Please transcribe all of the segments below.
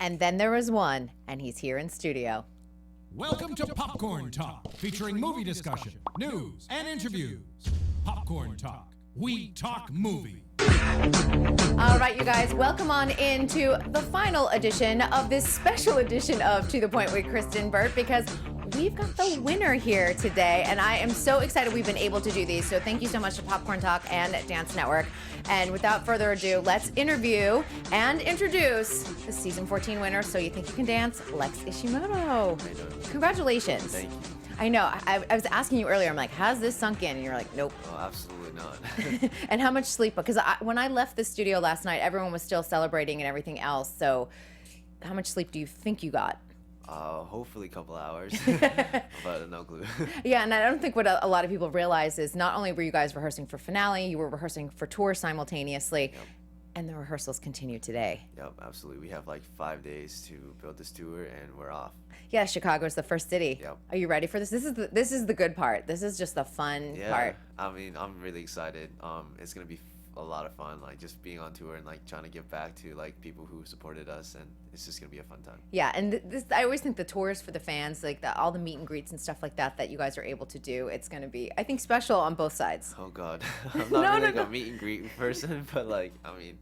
And then there was one, and he's here in studio. Welcome to Popcorn Talk, featuring movie discussion, news, and interviews. Popcorn Talk. We talk movie. All right, you guys, welcome on into the final edition of this special edition of To The Point with Kristyn Burtt, because we've got the winner here today, and I am so excited we've been able to do these. So thank you so much to Popcorn Talk and Dance Network. And without further ado, let's interview and introduce the season 14 winner, So You Think You Can Dance, Lex Ishimito. Congratulations. Thank you. I know. I was asking you earlier, I'm like, has this sunk in? And you're like, nope. Oh, absolutely not. And how much sleep? Because when I left the studio last night, everyone was still celebrating and everything else. So how much sleep do you think you got? Hopefully a couple hours, but no clue. Yeah, and I don't think what a lot of people realize is not only were you guys rehearsing for finale, you were rehearsing for tour simultaneously, Yep. and the rehearsals continue today. Yep, absolutely. We have like 5 days to build this tour, and we're off. Yeah, Chicago's the first city. Yep. Are you ready for this? This is the good part. This is just the fun part. I mean, I'm really excited. It's gonna be a lot of fun, like just being on tour and like trying to give back to like people who supported us, and it's just gonna be a fun time. Yeah, and this I always think the tours for the fans, like all the meet and greets and stuff like that you guys are able to do, it's gonna be, I think, special on both sides. Oh God, I'm not really like a meet and greet person, but like I mean,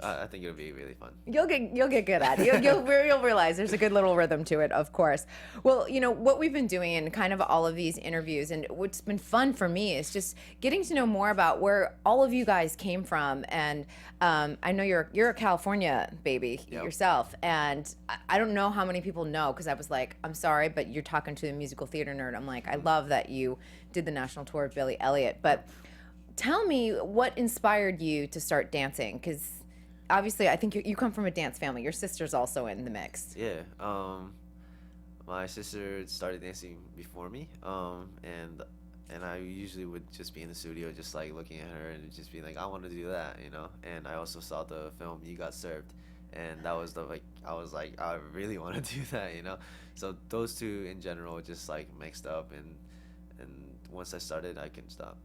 I think it'll be really fun. You'll get good at it. You'll realize there's a good little rhythm to it, of course. Well, you know, what we've been doing in kind of all of these interviews, and what's been fun for me is just getting to know more about where all of you guys came from. And I know you're a California baby yourself, and I don't know how many people know, because I was like, I'm sorry, but you're talking to a musical theater nerd. I'm like, I love that you did the national tour of Billy Elliot, but tell me what inspired you to start dancing, because obviously, I think you come from a dance family. Your sister's also in the mix. Yeah, my sister started dancing before me, and I usually would just be in the studio, just like looking at her and just be like, I want to do that, you know. And I also saw the film You Got Served, and that was I was like, I really want to do that, you know. So those two in general just like mixed up, and once I started, I couldn't stop.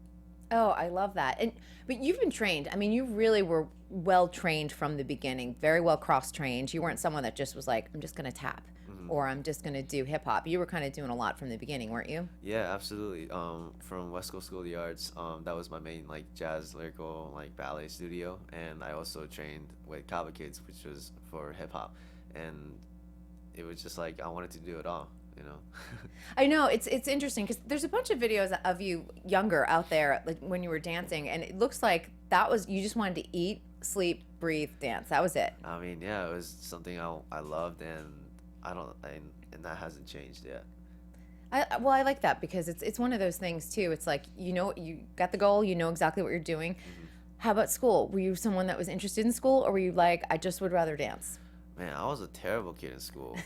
Oh, I love that. But you've been trained. I mean, you really were well trained from the beginning, very well cross-trained. You weren't someone that just was like, I'm just going to tap, or I'm just going to do hip-hop. You were kind of doing a lot from the beginning, weren't you? Yeah, absolutely. From West Coast School of the Arts, that was my main like jazz, lyrical, like ballet studio, and I also trained with Kaba Kids, which was for hip-hop, and it was just like I wanted to do it all. You know. I know, it's interesting because there's a bunch of videos of you younger out there, like when you were dancing, and it looks like that was, you just wanted to eat, sleep, breathe, dance. That was it. I mean, yeah, it was something I loved, and and that hasn't changed yet. Well, I like that because it's one of those things too. It's like, you know, you got the goal, you know exactly what you're doing. How about school? Were you someone that was interested in school, or were you like, I just would rather dance? Man, I was a terrible kid in school.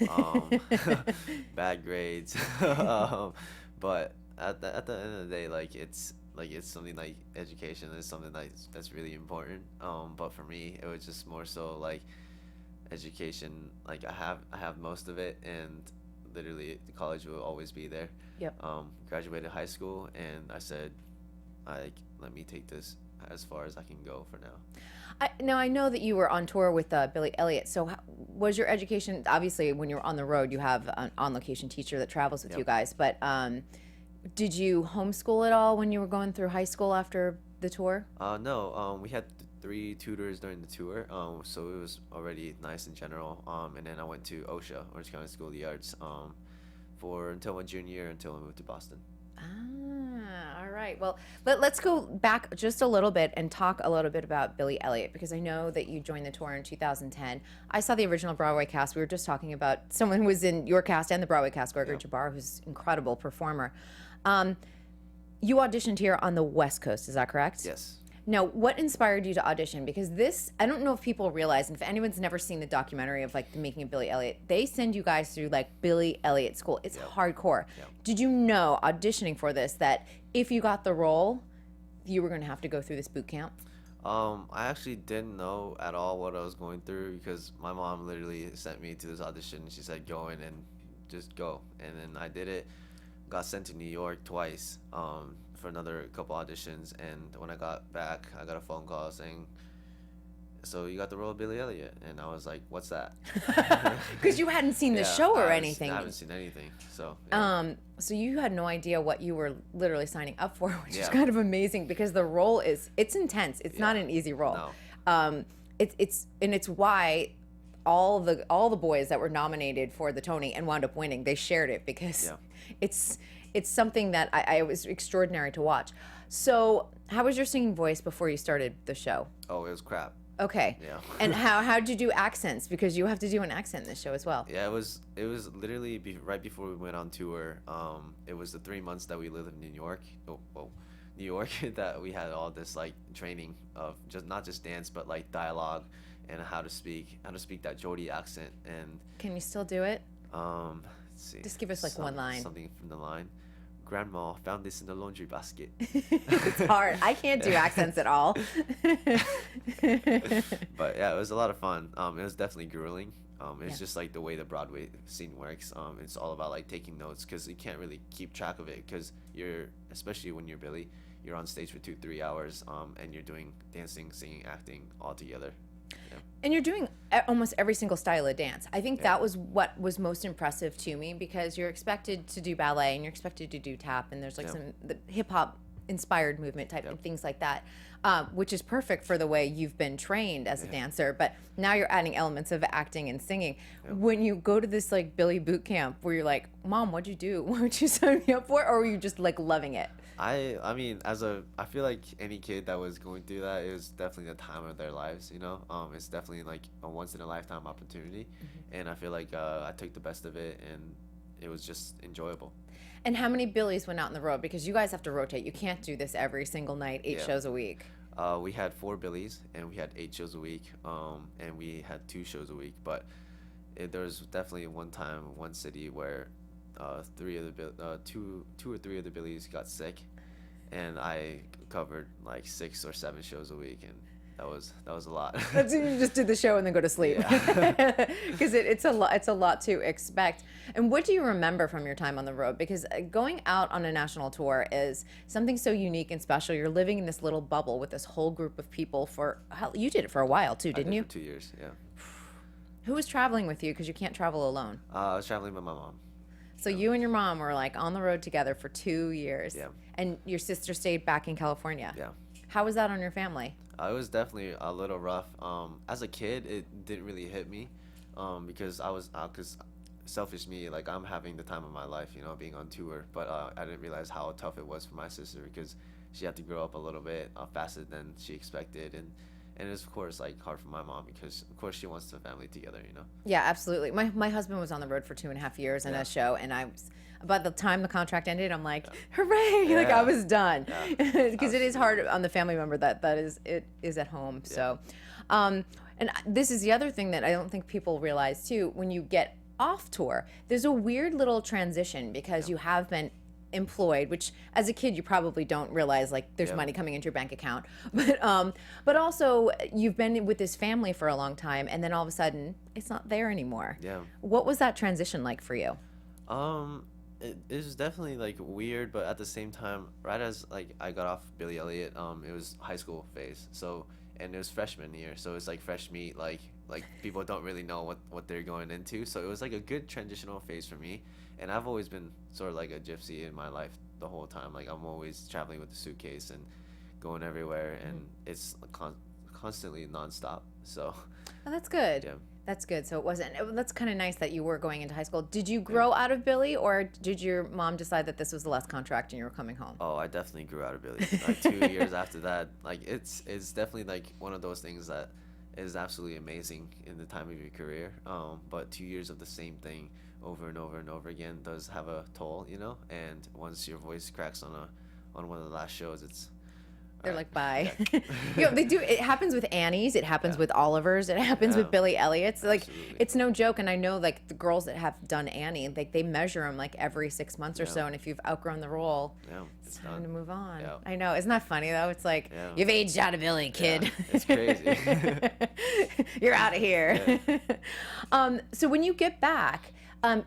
Bad grades. But at the end of the day, it's something like education is something that's really important. But for me, it was just more so like education. Like I have most of it, and literally the college will always be there. Yep. Graduated high school, and I said, let me take this as far as I can go for now. Now, I know that you were on tour with Billy Elliot. So was your education, obviously, when you're on the road, you have an on-location teacher that travels with you guys. But did you homeschool at all when you were going through high school after the tour? No. We had 3 tutors during the tour, so it was already nice in general. And then I went to OSHA, Orange County School of the Arts, until my junior year, until I moved to Boston. All right. Well, let's go back just a little bit and talk a little bit about Billy Elliot, because I know that you joined the tour in 2010. I saw the original Broadway cast. We were just talking about someone who was in your cast and the Broadway cast, Gregory Jabbar, who's an incredible performer. You auditioned here on the West Coast, is that correct? Yes. Now, what inspired you to audition? Because this, I don't know if people realize, and if anyone's never seen the documentary of like the making of Billy Elliot, they send you guys through like Billy Elliot school. It's hardcore. Did you know auditioning for this that if you got the role, you were going to have to go through this boot camp? I actually didn't know at all what I was going through, because my mom literally sent me to this audition. She said, go in and just go. And then I did it, got sent to New York twice. For another couple auditions, and when I got back, I got a phone call saying so you got the role of Billy Elliot, and I was like, what's that? Because you hadn't seen the show or anything. I haven't seen anything. So yeah. So you had no idea what you were literally signing up for, which is Yeah. kind of amazing because the role it's intense. It's not an easy role. No. It's why all the boys that were nominated for the Tony and wound up winning, they shared it because Yeah. it's something that I was extraordinary to watch. So how was your singing voice before you started the show? Oh, it was crap. Okay. Yeah. And how'd you do accents? Because you have to do an accent in this show as well. Yeah, it was literally right before we went on tour. It was the 3 months that we lived in New York. New York, that we had all this like training of just not just dance but like dialogue and how to speak that Geordie accent. And Can you still do it? let's see. Just give us like one line. Something from the line. Grandma found this in the laundry basket. It's hard. I can't do accents at all. But yeah, it was a lot of fun. It was definitely grueling. It's Yeah. just like the way the Broadway scene works. It's all about like taking notes because you can't really keep track of it because especially when you're Billy, you're on stage for 2-3 hours, and you're doing dancing, singing, acting all together. Yeah. And you're doing almost every single style of dance. I think that was what was most impressive to me because you're expected to do ballet and you're expected to do tap and there's like some the hip hop inspired movement type of things like that, which is perfect for the way you've been trained as a dancer. But now you're adding elements of acting and singing. When you go to this like Billy boot camp where you're like, Mom, what'd you do? What would you sign me up for? Or were you just like loving it? I mean, I feel like any kid that was going through that, it was definitely the time of their lives, you know? It's definitely like a once in a lifetime opportunity. And I feel like I took the best of it and it was just enjoyable. And how many Billies went out on the road? Because you guys have to rotate. You can't do this every single night, 8 shows a week. We had 4 Billies and we had 8 shows a week. And we had 2 shows a week. But there was definitely one city where 2 or 3 of the Billies got sick, and I covered like 6 or 7 shows a week, and that was a lot. That's you just did the show and then go to sleep because it's a lot to expect. And what do you remember from your time on the road? Because going out on a national tour is something so unique and special. You're living in this little bubble with this whole group of people you did it for a while too, didn't you? For 2 years, yeah. Who was traveling with you? Because you can't travel alone. I was traveling with my mom. So you and your mom were like on the road together for 2 years. Yeah. And your sister stayed back in California. Yeah. How was that on your family? It was definitely a little rough. As a kid, it didn't really hit me, because because selfish me, like I'm having the time of my life, you know, being on tour. But I didn't realize how tough it was for my sister because she had to grow up a little bit faster than she expected, and it was of course like hard for my mom because of course she wants the family together, you know. Yeah, absolutely. My husband was on the road for 2.5 years in a show, and by the time the contract ended, I'm like, hooray! Yeah. Like I was done, because it is hard Absolutely. on the family member that is at home. So, and this is the other thing that I don't think people realize too. When you get off tour, there's a weird little transition because you have been employed, which as a kid you probably don't realize like there's money coming into your bank account, but also you've been with this family for a long time, and then all of a sudden it's not there anymore. Yeah. What was that transition like for you? It was definitely like weird, but at the same time, right as like I got off Billy Elliot, it was high school phase. So, and it was freshman year, so it's like fresh meat, like people don't really know what they're going into. So it was like a good transitional phase for me. And I've always been sort of like a gypsy in my life the whole time. Like I'm always traveling with a suitcase and going everywhere, and it's constantly nonstop. So. Oh, that's good. Yeah. That's good. So it wasn't. That's kind of nice that you were going into high school. Did you grow out of Billy, or did your mom decide that this was the last contract and you were coming home? Oh, I definitely grew out of Billy. Like 2 years after that, like it's definitely like one of those things that is absolutely amazing in the time of your career. But 2 years of the same thing over and over and over again does have a toll, you know. And once your voice cracks on one of the last shows, They're right. like, bye. You know, they do. It happens with Annie's. It happens with Oliver's. It happens with Billy Elliot's. Like, Absolutely. it's no joke. And I know, like, the girls that have done Annie, like, they measure them, like, every 6 months or so. And if you've outgrown the role, it's time done. to move on. Yeah. I know. Isn't that funny, though? It's like, Yeah. you've aged out of Billy, kid. Yeah, it's crazy. You're out of here. So when you get back,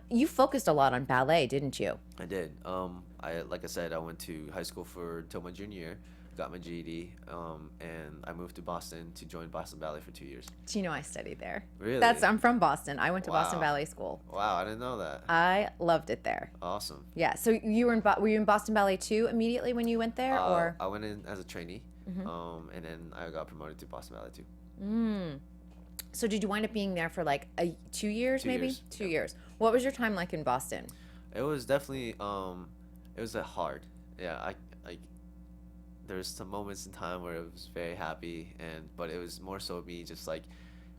you focused a lot on ballet, didn't you? I did. Like I said, I went to high school till my junior year. got my GED, and I moved to Boston to join Boston Ballet for 2 years. Do you know I studied there? Really? I'm from Boston. I went to Boston Wow. Ballet School. Wow, I didn't know that. I loved it there. Awesome. Yeah. So were you in Boston Ballet too immediately when you went there, or? I went in as a trainee, and then I got promoted to Boston Ballet too. So did you wind up being there for like 2 years, 2 maybe? years, 2 years. What was your time like in Boston? It was definitely it was hard. Yeah, I there's some moments in time where it was very happy, but it was more so me just like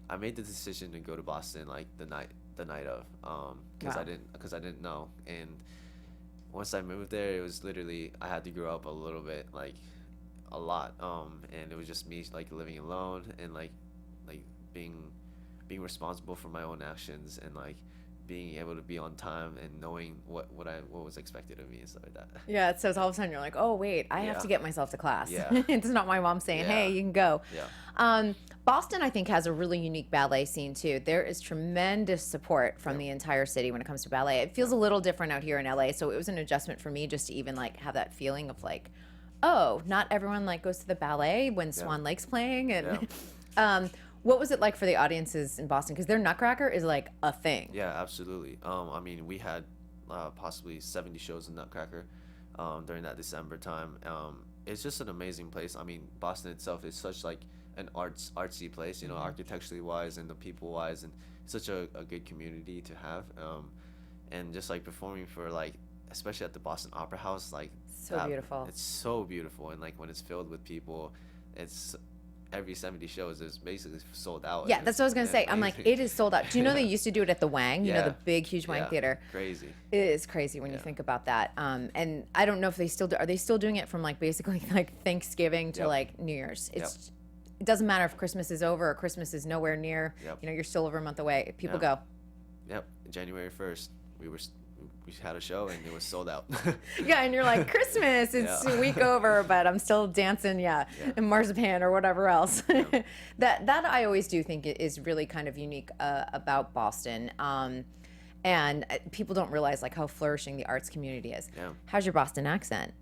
I made the decision to go to Boston like the night of because Wow. I didn't know, and once I moved there it was literally I had to grow up a little bit, like a lot, and it was just me like living alone and like being responsible for my own actions and like being able to be on time and knowing what was expected of me and stuff like that. Yeah, so it's all of a sudden you're like, oh wait, I have Yeah. to get myself to class. Yeah. It's not my mom saying, hey, Yeah. you can go. Yeah. Boston, I think, has a really unique ballet scene too. There is tremendous support from the entire city when it comes to ballet. It feels a little different out here in LA, so it was an adjustment for me just to even like have that feeling of like, oh, not everyone like goes to the ballet when Swan Lake's playing. And what was it like for the audiences in Boston? Because their Nutcracker is like a thing. Yeah, absolutely. I mean, we had possibly 70 shows in Nutcracker during that December time. It's just an amazing place. I mean, Boston itself is such like an artsy place, you know, architecturally wise and the people wise, and such a good community to have. And just like performing for like, especially at the Boston Opera House, like So beautiful. It's so beautiful, and like when it's filled with people, it's every 70 shows is basically sold out. Yeah, and that's what I was gonna it's say. I'm like, amazing. it is sold out. Do you know they used to do it at the Wang? You know, Yeah. the big, huge Wang Yeah, theater. Crazy. It is crazy when you think about that. And I don't know if they still do. Are they still doing it from like basically like Thanksgiving to Yep. like New Year's? It doesn't matter if Christmas is over or Christmas is nowhere near. Yep. You know, you're still over a month away. People Yeah. go. Yep, January 1st, we had a show and it was sold out. Yeah, and you're like, Christmas, it's a week over, but I'm still dancing, in marzipan or whatever else. That I always do think is really kind of unique about Boston. And people don't realize like how flourishing the arts community is. Yeah. How's your Boston accent?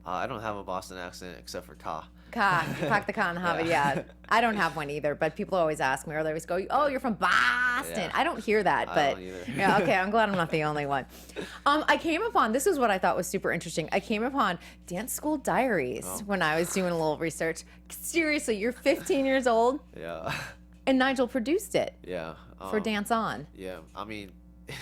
I don't have a Boston accent except for ka. Ka, pak the ka and have it, yeah. I don't have one either, but people always ask me, or they always go, oh, you're from Boston. Yeah. I don't hear that, I but don't either. yeah, okay, I'm glad I'm not the only one. I came upon, this is what I thought was super interesting. I came upon Dance School Diaries when I was doing a little research. Seriously, you're 15 years old, Yeah. and Nigel produced it Yeah. for Dance On. Yeah, I mean,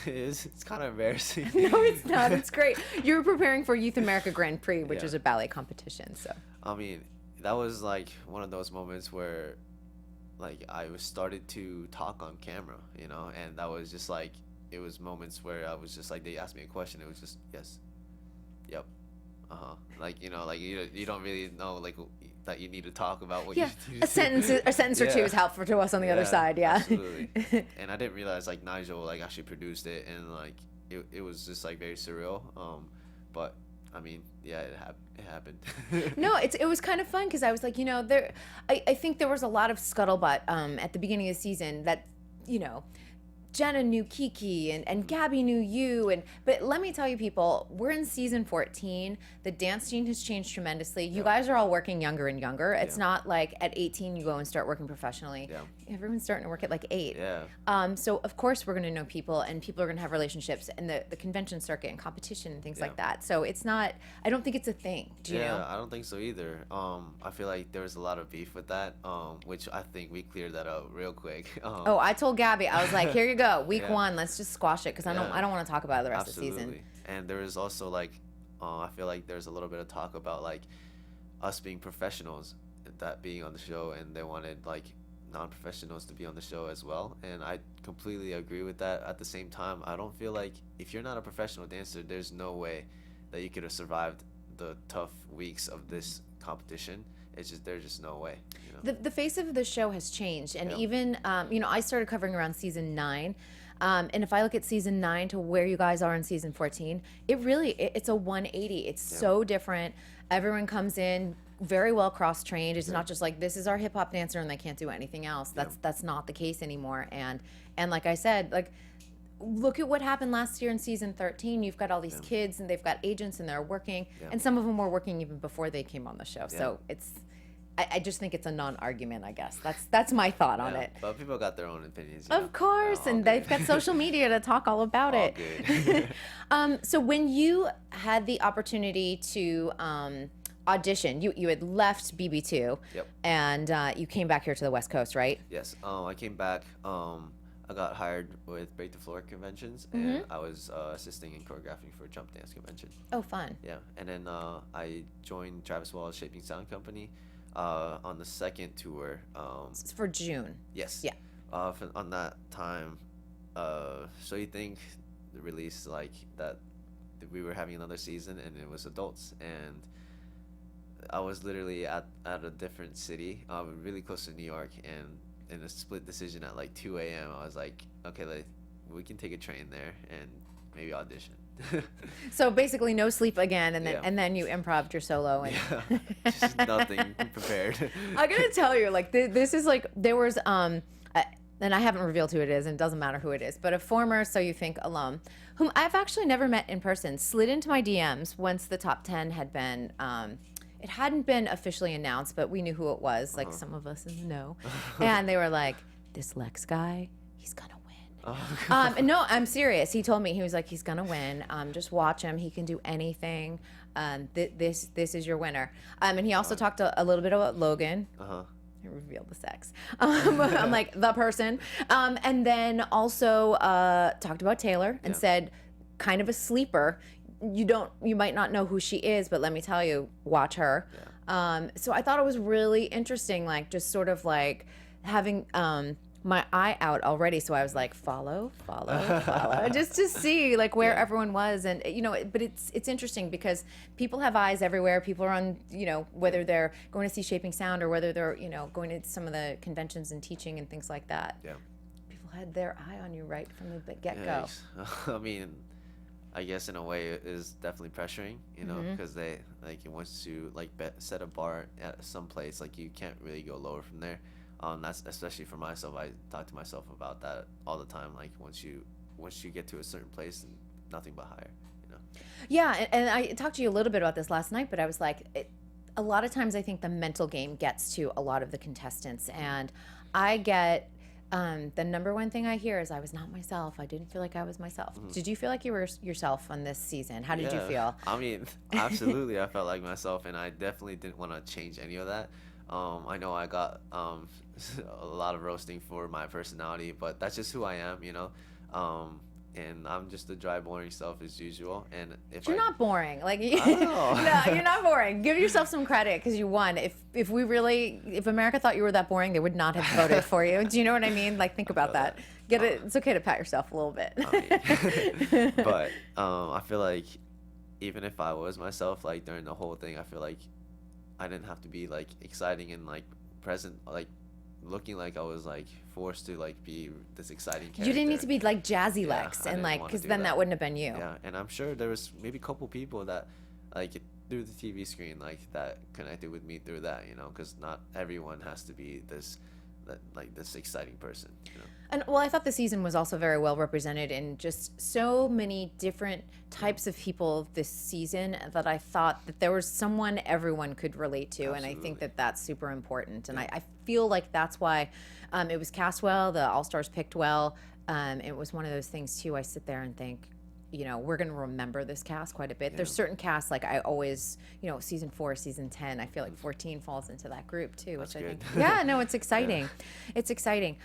it's kind of embarrassing. No, it's not. It's great. You were preparing for Youth America Grand Prix, which Yeah. is a ballet competition, so. I mean, that was like one of those moments where like I was started to talk on camera, you know, and that was just like, it was moments where I was just like, they asked me a question, it was just yes, yep, like, you know, like you don't really know like that you need to talk about what Yeah, you a sentence or two Yeah. is helpful to us on the other side, yeah. Absolutely. And I didn't realize like Nigel like actually produced it, and like it was just like very surreal, but I mean, yeah, it happened. No, it was kind of fun because I was like, you know, I think there was a lot of scuttlebutt at the beginning of the season that, you know, Jenna knew Kiki and Gabby knew you, but let me tell you, people, we're in season 14. The dance scene has changed tremendously. You guys are all working younger and younger. It's not like at 18 you go and start working professionally. Yeah. Everyone's starting to work at like 8. Yeah. So of course we're going to know people, and people are going to have relationships, and the convention circuit and competition and things like that. So it's not, I don't think it's a thing. Do you know? I don't think so either. I feel like there was a lot of beef with that, which I think we cleared that up real quick. Oh, I told Gabby, I was like, here you go, week Yeah. 1, let's just squash it because I don't want to talk about it the rest Absolutely. of the season. And there was also like, I feel like there's a little bit of talk about like us being professionals, that being on the show, and they wanted like non-professionals to be on the show as well, and I completely agree with that. At the same time, I don't feel like if you're not a professional dancer, there's no way that you could have survived the tough weeks of this competition. It's just, there's just no way, you know? The face of the show has changed, and Yeah. even you know, I started covering around season 9, and if I look at season 9 to where you guys are in season 14, it's a 180. It's so different. Everyone comes in very well cross-trained. It's not just like, this is our hip-hop dancer and they can't do anything else. That's not the case anymore. And like I said, like, look at what happened last year in season 13. You've got all these kids and they've got agents and they're working, and some of them were working even before they came on the show. So I just think it's a non-argument, I guess. That's my thought on it. But people got their own opinions. Of course, and they've got social media to talk all about all it. Good. So when you had the opportunity to audition, you had left BB2, and you came back here to the West Coast, right? Yes. I came back. I got hired with Break the Floor conventions, and I was assisting in choreographing for a jump dance convention. Oh, fun. Yeah, and then I joined Travis Wall's Shaping Sound Company on the second tour. It's for June. Yes. Yeah. On that time, So You Think the release like that we were having another season, and it was adults, and I was literally at a different city, really close to New York, and in a split decision at like 2 a.m. I was like, okay, we can take a train there and maybe audition. So basically no sleep again, and then you improv'd your solo. And just nothing prepared. I gotta tell you, like this is like, there was and I haven't revealed who it is, and it doesn't matter who it is, but a former So You Think alum, whom I've actually never met in person, slid into my DMs once the top 10 had been it hadn't been officially announced, but we knew who it was, like some of us know. And they were like, this Lex guy, he's gonna win. And no, I'm serious. He told me, he was like, he's gonna win. Just watch him. He can do anything. This is your winner. And he also talked a little bit about Logan. I revealed the sex. I'm like, the person. And then also talked about Taylor and said, kind of a sleeper. You might not know who she is, but let me tell you, watch her. So I thought it was really interesting, like just sort of like having my eye out already. So I was like, follow, just to see like where everyone was. And but it's interesting because people have eyes everywhere. People are on, whether they're going to see Shaping Sound or whether they're, going to some of the conventions and teaching and things like that. People had their eye on you right from the get-go. I mean, I guess in a way it is definitely pressuring, because they once you set a bar at some place, like you can't really go lower from there. That's especially for myself. I talk to myself about that all the time. Like once you get to a certain place, and nothing but higher. Yeah, and I talked to you a little bit about this last night, but I was like, a lot of times I think the mental game gets to a lot of the contestants, and I get. The number one thing I hear is I was not myself. I didn't feel like I was myself. Did you feel like you were yourself on this season? How did you feel? I mean, absolutely. I felt like myself, and I definitely didn't want to change any of that. I know I got a lot of roasting for my personality, but that's just who I am, and I'm just the dry, boring self as usual. And if you're not boring, like no, you're not boring. Give yourself some credit because you won. If America thought you were that boring, they would not have voted for you. Do you know what I mean? Like, think about that. Get it. It's okay to pat yourself a little bit. But I feel like even if I was myself, like during the whole thing, I feel like I didn't have to be like exciting and like present, like looking like I was like forced to like be this exciting character. You didn't need to be like Jazzy Lex and like, because then that wouldn't have been you. Yeah, and I'm sure there was maybe a couple people that like through the TV screen like that connected with me through that, because not everyone has to be this exciting person. And well, I thought the season was also very well represented in just so many different types of people this season that I thought that there was someone everyone could relate to. Absolutely. And I think that that's super important. And I feel like that's why it was cast well, the All-Stars picked well. It was one of those things too, I sit there and think, we're going to remember this cast quite a bit. Yeah. There's certain casts, like I always, season 4, season 10, I feel like 14 falls into that group too, which I think, it's exciting. Yeah. It's exciting.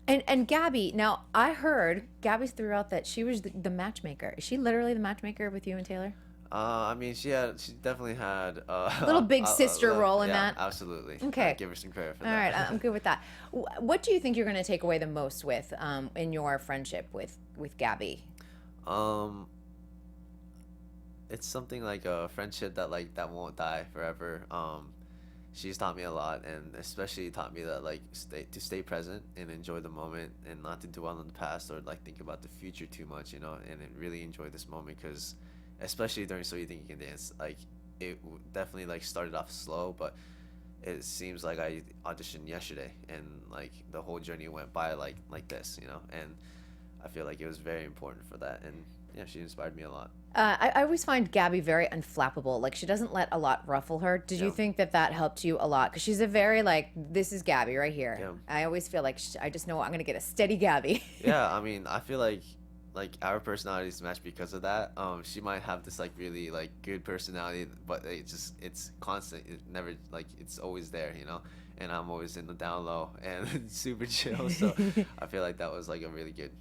And Gabby, now I heard Gabby threw out that she was the matchmaker. Is she literally the matchmaker with you and Taylor? I mean, she definitely had a little big sister role in that. Absolutely. Okay. Give her some credit for that. All right, I'm good with that. What do you think you're going to take away the most with in your friendship with Gabby? It's something like a friendship that won't die forever. She's taught me a lot, and especially taught me that to stay present and enjoy the moment, and not to dwell on the past or think about the future too much, and really enjoy this moment, because especially during So You Think You Can Dance, it definitely started off slow, but it seems like I auditioned yesterday, and the whole journey went by like this, and I feel like it was very important for that, and yeah, she inspired me a lot. I always find Gabby very unflappable. Like, she doesn't let a lot ruffle her. Did you think that helped you a lot? Because she's a very, like, this is Gabby right here. Yeah. I always feel like I just know I'm going to get a steady Gabby. Yeah, I mean, I feel like our personalities match because of that. She might have this like really like good personality, but it's constant. It never like it's always there, you know. And I'm always in the down low and super chill. So I feel like that was like a really good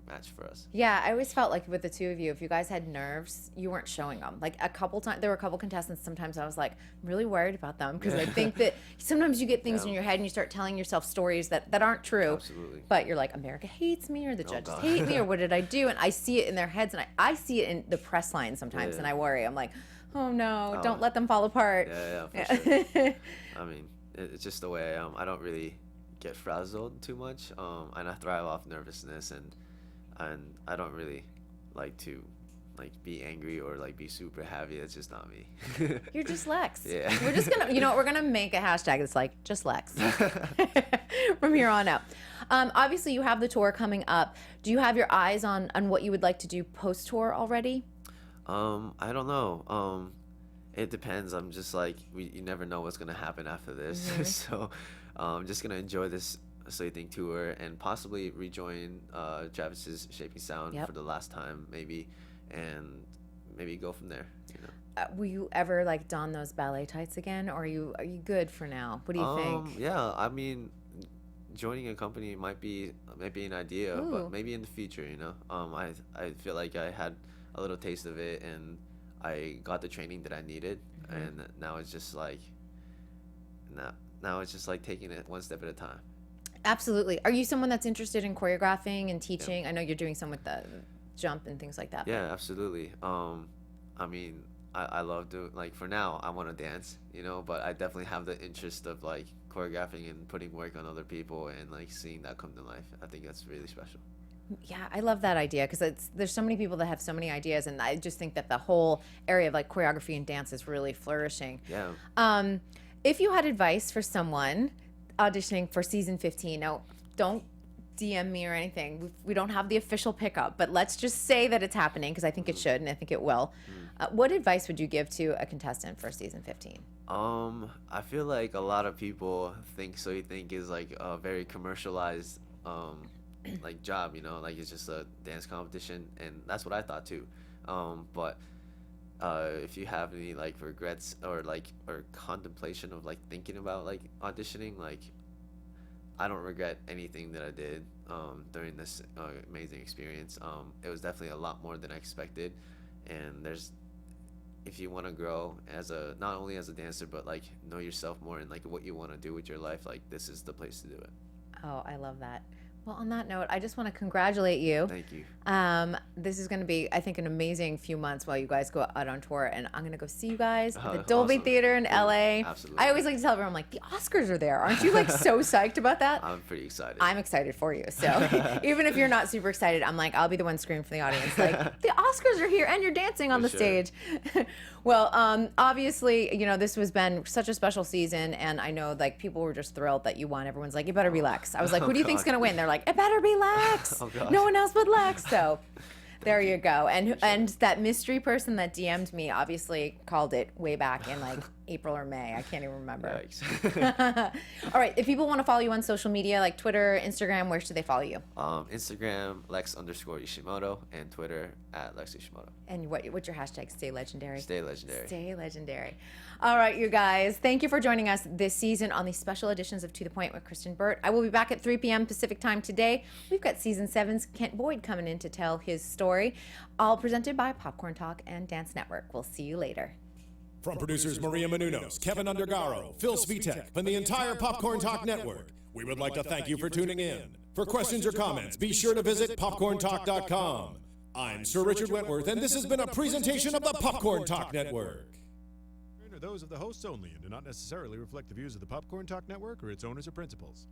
match for us. Yeah, I always felt like with the two of you, if you guys had nerves, you weren't showing them. Like a couple times, there were a couple contestants. Sometimes I was like, I'm really worried about them because I think that sometimes you get things in your head and you start telling yourself stories that aren't true. Absolutely. But you're like, America hates me, or the judges hate me, or what did I do? And I see it in their heads, and I see it in the press line sometimes, and I worry. I'm like, oh no, don't let them fall apart. Yeah, for sure. I mean, it's just the way I am. I don't really get frazzled too much, and I thrive off nervousness, and I don't really like to like be angry or like be super heavy. That's just not me. You're just Lex. Yeah. We're just gonna, we're gonna make a hashtag that's like just Lex from here on out. Obviously, you have the tour coming up. Do you have your eyes on what you would like to do post tour already? I don't know. It depends. I'm just like you never know what's gonna happen after this. Mm-hmm. So I'm just gonna enjoy this So You Think tour and possibly rejoin Travis's Shaping Sound for the last time, maybe, and maybe go from there. You know. Will you ever like don those ballet tights again, or are you good for now? What do you think? Yeah, I mean, joining a company might be an idea, but maybe in the future. You know, I feel like I had a little taste of it, and I got the training that I needed, and now it's just like now it's just like taking it one step at a time. Absolutely. Are you someone that's interested in choreographing and teaching? I know you're doing some with the jump and things like that. Yeah, absolutely. I mean, I love doing, like, for now, I want to dance, you know, but I definitely have the interest of, like, choreographing and putting work on other people and, like, seeing that come to life. I think that's really special. Yeah, I love that idea because there's so many people that have so many ideas, and I just think that the whole area of, like, choreography and dance is really flourishing. Yeah. If you had advice for someone auditioning for season 15, now don't DM me or anything. We don't have the official pickup, but let's just say that it's happening because I think it should and I think it will. What advice would you give to a contestant for season 15? I feel like a lot of people think So You Think is like a very commercialized like job, you know, like it's just a dance competition, and that's what I thought too. But if you have any like regrets or contemplation of like thinking about like auditioning, like I don't regret anything that I did during this amazing experience. It was definitely a lot more than I expected, and if you want to grow as not only as a dancer but like know yourself more and like what you want to do with your life, like this is the place to do it. Oh, I love that. Well, on that note, I just want to congratulate you. Thank you. This is going to be, I think, an amazing few months while you guys go out on tour, and I'm going to go see you guys at the Dolby Awesome. Theater in LA. Absolutely. I always like to tell everyone, I'm like, the Oscars are there. Aren't you like so psyched about that? I'm pretty excited. I'm excited for you. So even if you're not super excited, I'm like, I'll be the one screaming for the audience. Like, the Oscars are here and you're dancing on the stage. Well, obviously, this has been such a special season, and I know like people were just thrilled that you won. Everyone's like, you better be Lex. I was like, who do you think's going to win? They're like, it better be Lex. No one else but Lex. So there you go. And that mystery person that DM'd me obviously called it way back in like April or May. I can't even remember. Yikes. All right. If people want to follow you on social media like Twitter, Instagram, where should they follow you? Instagram, Lex_Ishimoto, and Twitter @LexIshimoto. And what's your hashtag? Stay legendary. Stay legendary. Stay legendary. All right, you guys. Thank you for joining us this season on the special editions of To The Point with Kristyn Burtt. I will be back at 3 p.m. Pacific time today. We've got season 7's Kent Boyd coming in to tell his story, all presented by Popcorn Talk and Dance Network. We'll see you later. From producers Maria Menounos, Kevin Undergaro, Phil Svitek, and the entire Popcorn Talk Network, we would like to thank you for tuning in. For questions or comments, be sure to visit popcorntalk.com. I'm Sir Richard Wentworth, and this has been a presentation of the Popcorn Talk Network. Those of the hosts only and do not necessarily reflect the views of the Popcorn Talk Network or its owners or principals.